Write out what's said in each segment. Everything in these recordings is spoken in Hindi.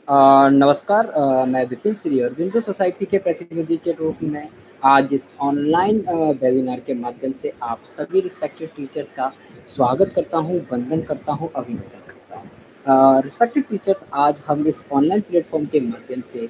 नमस्कार। मैं विपिन श्री अरविंदो सोसाइटी के प्रतिनिधि के रूप में आज इस ऑनलाइन वेबिनार के माध्यम से आप सभी रिस्पेक्टेड टीचर्स का स्वागत करता हूं, वंदन करता हूं, अभिनंदन करता हूं। रिस्पेक्टेड टीचर्स, आज हम इस ऑनलाइन प्लेटफॉर्म के माध्यम से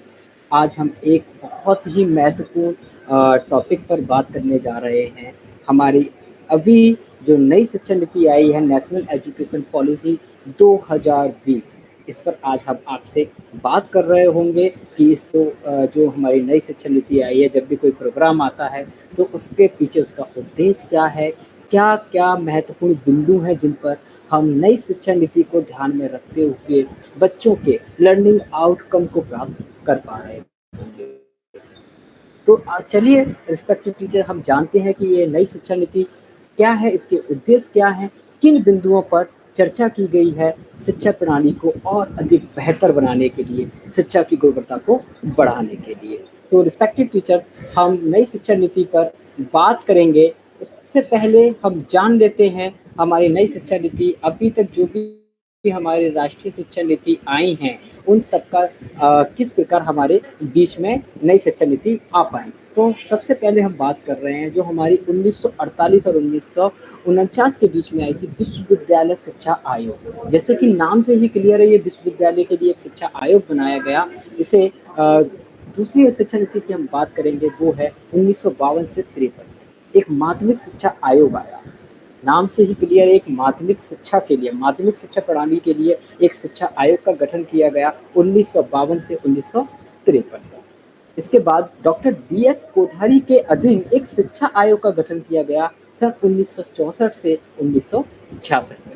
आज हम एक बहुत ही महत्वपूर्ण टॉपिक पर बात करने जा रहे हैं। हमारी अभी जो नई शिक्षा नीति आई है, नेशनल एजुकेशन पॉलिसी 2020, इस पर आज हम आपसे बात कर रहे होंगे कि इसको जो हमारी नई शिक्षा नीति आई है, जब भी कोई प्रोग्राम आता है तो उसके पीछे उसका उद्देश्य क्या है, क्या क्या महत्वपूर्ण बिंदु हैं जिन पर हम नई शिक्षा नीति को ध्यान में रखते हुए बच्चों के लर्निंग आउटकम को प्राप्त कर पा रहे होंगे। तो चलिए रिस्पेक्टिव टीचर, हम जानते हैं कि ये नई शिक्षा नीति क्या है, इसके उद्देश्य क्या हैं, किन बिंदुओं पर चर्चा की गई है शिक्षा प्रणाली को और अधिक बेहतर बनाने के लिए, शिक्षा की गुणवत्ता को बढ़ाने के लिए। तो रिस्पेक्टिव टीचर्स, हम नई शिक्षा नीति पर बात करेंगे। उससे पहले हम जान लेते हैं हमारी नई शिक्षा नीति अभी तक जो भी हमारी राष्ट्रीय शिक्षा नीति आई हैं उन सबका किस प्रकार हमारे बीच में नई शिक्षा नीति आ पाई। तो सबसे पहले हम बात कर रहे हैं जो हमारी 1948 और 1949 के बीच में आई थी, विश्वविद्यालय शिक्षा आयोग। जैसे कि नाम से ही क्लियर है, ये विश्वविद्यालय के लिए एक शिक्षा आयोग बनाया गया। इसे दूसरी शिक्षा नीति की हम बात करेंगे, वो है 1952 से 53। एक माध्यमिक शिक्षा आयोग आया। नाम से ही क्लियर है, एक माध्यमिक शिक्षा के लिए, माध्यमिक शिक्षा प्रणाली के लिए एक शिक्षा आयोग का गठन किया गया 1952 से 1953। इसके बाद डॉक्टर DS कोठारी के अधीन एक शिक्षा आयोग का गठन किया गया सन 1964 से 1966 में।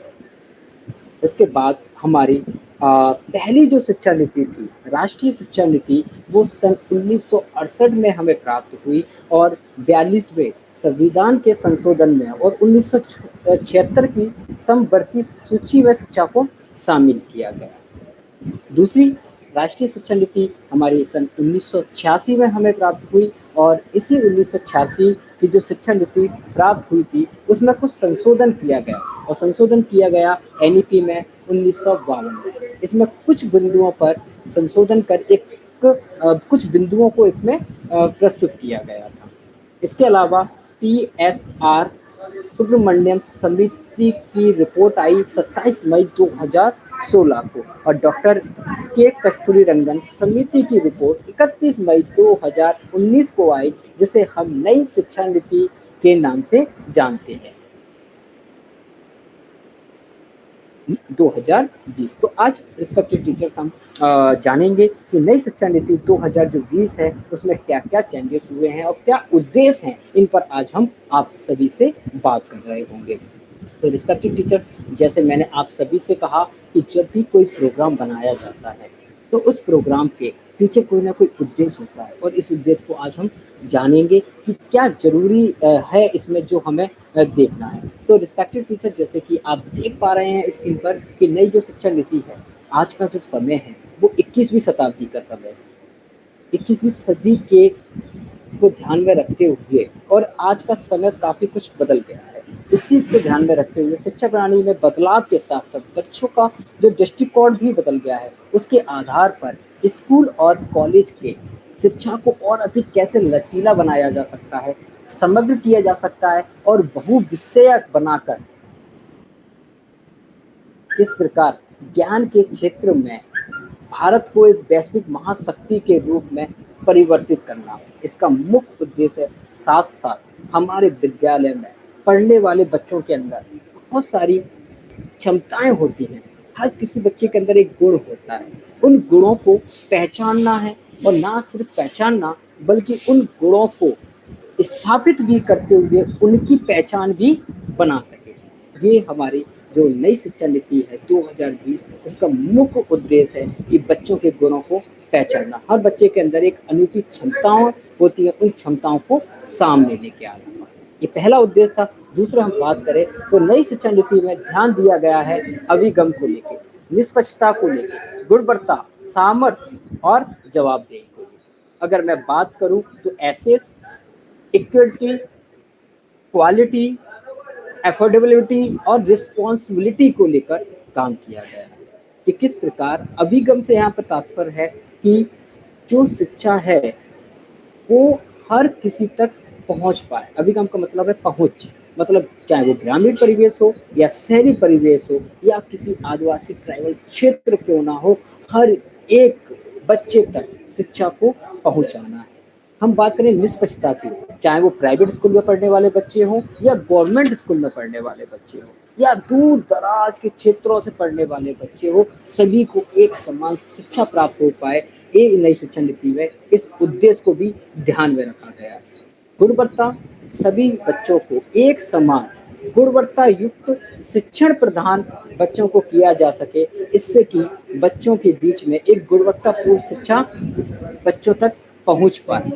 इसके बाद हमारी पहली जो शिक्षा नीति थी, राष्ट्रीय शिक्षा नीति, वो सन 1968 में हमें प्राप्त हुई और 42वें संविधान के संशोधन में और 1976 की समवर्ती सूची में शिक्षा को शामिल किया गया। दूसरी राष्ट्रीय शिक्षा नीति हमारी सन 1986 में हमें प्राप्त हुई और इसी 1986 की जो शिक्षा नीति प्राप्त हुई थी उसमें कुछ संशोधन किया गया और संशोधन किया गया NEP में 1952 में। इसमें कुछ बिंदुओं पर संशोधन कर कुछ बिंदुओं को इसमें प्रस्तुत किया गया था। इसके अलावा TSR सुब्रमण्यम समिति की रिपोर्ट आई 27 मई 2016 को और डॉक्टर के कस्तूरी रंगन समिति की रिपोर्ट 31 मई 2019 को आई, जिसे हम नई शिक्षा नीति के नाम से जानते हैं, 2020। तो आज रिस्पेक्टिव टीचर्स हम जानेंगे कि नई शिक्षा नीति 2020 है उसमें क्या क्या चेंजेस हुए हैं और क्या उद्देश्य हैं, इन पर आज हम आप सभी से बात कर रहे होंगे। तो रिस्पेक्टिव टीचर्स, जैसे मैंने आप सभी से कहा कि जब भी कोई प्रोग्राम बनाया जाता है तो उस प्रोग्राम के पीछे कोई ना कोई उद्देश्य होता है और इस उद्देश्य को आज हम जानेंगे कि क्या जरूरी है इसमें जो हमें देखना है। तो रिस्पेक्टेड टीचर, जैसे कि आप देख पा रहे हैं स्क्रीन पर कि नई जो शिक्षा नीति है, आज का जो समय है वो 21वीं शताब्दी का समय है। 21वीं सदी के को ध्यान में रखते हुए और आज का समय काफ़ी कुछ बदल गया है, इसी को ध्यान में रखते हुए शिक्षा प्रणाली में बदलाव के साथ साथ बच्चों का जो दृष्टिकोण भी बदल गया है, उसके आधार पर स्कूल और कॉलेज के शिक्षा को और अधिक कैसे लचीला बनाया जा सकता है, समग्र किया जा सकता है और बहुविषयक बनाकर किस प्रकार ज्ञान के क्षेत्र में भारत को एक वैश्विक महाशक्ति के रूप में परिवर्तित करना, इसका मुख्य उद्देश्य है। साथ साथ हमारे विद्यालय में पढ़ने वाले बच्चों के अंदर बहुत सारी क्षमताएं होती हैं, हर किसी बच्चे के अंदर एक गुण होता है, उन गुणों को पहचानना है और ना सिर्फ पहचानना बल्कि उन गुणों को स्थापित भी करते हुए उनकी पहचान भी बना सके। ये हमारी जो नई शिक्षा नीति है 2020, उसका मुख्य उद्देश्य है कि बच्चों के गुणों को पहचानना। हर बच्चे के अंदर एक अनूठी क्षमताएं होती है, उन क्षमताओं को सामने लेके आना, ये पहला उद्देश्य था। दूसरा हम बात करें तो नई शिक्षा नीति में ध्यान दिया गया है अभिगम को लेकर, निष्पक्षता को लेकर, गुणवत्ता, सामर्थ्य और जवाबदेही को लेकर। अगर मैं बात करूं तो एसेस, इक्विटी, क्वालिटी, एफोर्डेबिलिटी और रिस्पॉन्सिबिलिटी को लेकर काम किया गया है। कि किस प्रकार अभिगम से यहाँ पर तात्पर्य है कि जो शिक्षा है वो हर किसी तक पहुंच पाए। अभिगम का मतलब है पहुंच, मतलब चाहे वो ग्रामीण परिवेश हो या शहरी परिवेश हो या किसी आदिवासी ट्राइबल क्षेत्र क्यों ना हो, हर एक बच्चे तक शिक्षा को पहुंचाना है। हम बात करें निष्पक्षता की, चाहे वो प्राइवेट स्कूल में पढ़ने वाले बच्चे हों या गवर्नमेंट स्कूल में पढ़ने वाले बच्चे हों या दूर दराज के क्षेत्रों से पढ़ने वाले बच्चे हो, सभी को एक समान शिक्षा प्राप्त हो पाए, ये नई शिक्षा नीति में इस उद्देश्य को भी ध्यान में रखा गया है। गुणवत्ता, सभी बच्चों को एक समान गुणवत्ता युक्त शिक्षण प्रदान बच्चों को किया जा सके, इससे कि बच्चों के बीच में एक गुणवत्तापूर्ण शिक्षा बच्चों तक पहुंच पाए।